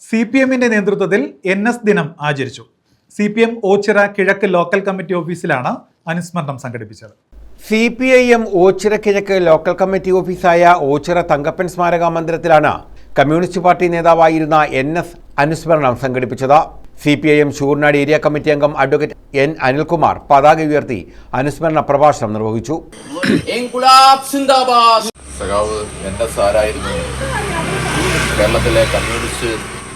CPMന്റെ നേതൃത്വത്തിൽ NS ദിനം ആചരിച്ചു. CPM ഓച്ചിറ കിഴക്ക് ലോക്കൽ കമ്മിറ്റി ഓഫീസിലാണ് അനുസ്മരണം സംഘടിപ്പിച്ചത്. CPIM ഓച്ചിറ കിഴക്ക് ലോക്കൽ കമ്മിറ്റി ഓഫീസായ ഓച്ചിറ തങ്കപ്പൻ സ്മാരക മന്ദിരത്തിലാണ് കമ്മ്യൂണിസ്റ്റ് പാർട്ടി നേതാവായിരുന്ന NS അനുസ്മരണം സംഘടിപ്പിച്ചത്. CPIM ശൂർനാട് ഏരിയ കമ്മിറ്റി അംഗം അഡ്വക്കേറ്റ് N അനിൽകുമാർ പതാക ഉയർത്തി അനുസ്മരണ പ്രഭാഷണം നിർവഹിച്ചു. സഖാവ് NS ആരായിരുന്നു, കേരളത്തിലെ കമ്മ്യൂണിസ്റ്റ്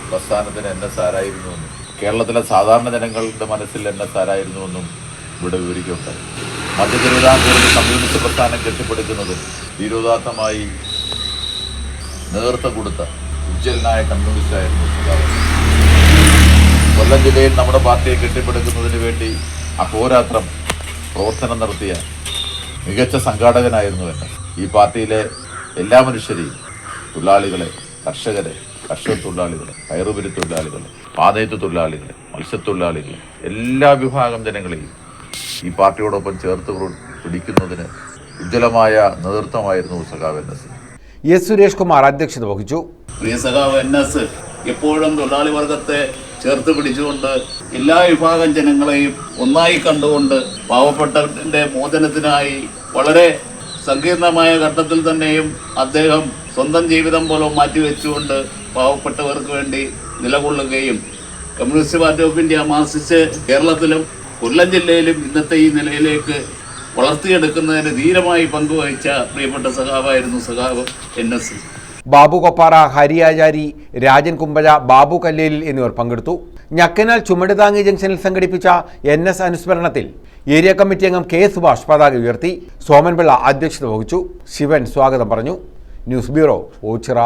പ്രസ്ഥാനത്തിന് NS ആരായിരുന്നുവെന്നും കേരളത്തിലെ സാധാരണ ജനങ്ങളുടെ മനസ്സിൽ NS ആരായിരുന്നുവെന്നും ഇവിടെ വിവരിക്കുകയുണ്ടായി. മധ്യതിരുവിതാംകൂറിൽ കമ്മ്യൂണിസ്റ്റ് പ്രസ്ഥാനം കെട്ടിപ്പടുക്കുന്നതിൽ ധീരോദാത്തമായി നേതൃത്വം കൊടുത്ത ഉജ്ജ്വലനായ കമ്മ്യൂണിസ്റ്റായിരുന്നു സഖാവ്. കൊല്ലം ജില്ലയിൽ നമ്മുടെ പാർട്ടിയെ കെട്ടിപ്പടുക്കുന്നതിന് വേണ്ടി അഹോരാത്രം പ്രവർത്തനം നടത്തിയ മികച്ച സംഘാടകനായിരുന്നു NS. ഈ പാർട്ടിയിലെ എല്ലാ മനുഷ്യരെയും, തൊഴിലാളികളെ, കർഷകരെ, കർഷക തൊഴിലാളികളെ, കയറുപിരി തൊഴിലാളികളെ, പാതയത്ത് തൊഴിലാളികളെ, മത്സ്യത്തൊഴിലാളികളെ, എല്ലാ വിഭാഗം ജനങ്ങളെയും ഈ പാർട്ടിയോടൊപ്പം ചേർത്ത് പിടിക്കുന്നതിന് ഉജ്ജ്വലമായ നേതൃത്വമായിരുന്നു സഖാവ് NS. S. സുരേഷ് കുമാർ അധ്യക്ഷത വഹിച്ചു. പ്രിയ സഖാവ് NS എപ്പോഴും തൊഴിലാളി വർഗത്തെ ചേർത്ത് പിടിച്ചുകൊണ്ട് എല്ലാ വിഭാഗം ജനങ്ങളെയും ഒന്നായി കണ്ടുകൊണ്ട് പാവപ്പെട്ടവരുടെ മോചനത്തിനായി വളരെ സങ്കീർണമായ ഘട്ടത്തിൽ തന്നെയും അദ്ദേഹം സ്വന്തം ജീവിതം പോലും മാറ്റിവെച്ചുകൊണ്ട് പാവപ്പെട്ടവർക്ക് വേണ്ടി നിലകൊള്ളുകയും Communist Party of India Marxist കേരളത്തിലും കൊല്ലം ജില്ലയിലും ഇന്നത്തെ ഈ നിലയിലേക്ക് വളർത്തിയെടുക്കുന്നതിന് ധീരമായി പങ്കുവഹിച്ച പ്രിയപ്പെട്ട സഖാവായിരുന്നു സഖാവ് NS. ബാബു കൊപ്പാറ, ഹരിയാചാരി, രാജൻ കുമ്പഴ, ബാബു കല്ലേലിൽ എന്നിവർ പങ്കെടുത്തു. ഞക്കനാൽ ചുമടുതാങ്ങി ജംഗ്ഷനിൽ സംഘടിപ്പിച്ച NS അനുസ്മരണത്തിൽ ഏരിയ കമ്മിറ്റി അംഗം K. സുഭാഷ് പതാക ഉയർത്തി. സോമൻപിള്ള അധ്യക്ഷത വഹിച്ചു. ശിവൻ സ്വാഗതം പറഞ്ഞു. News bureau, Ochira.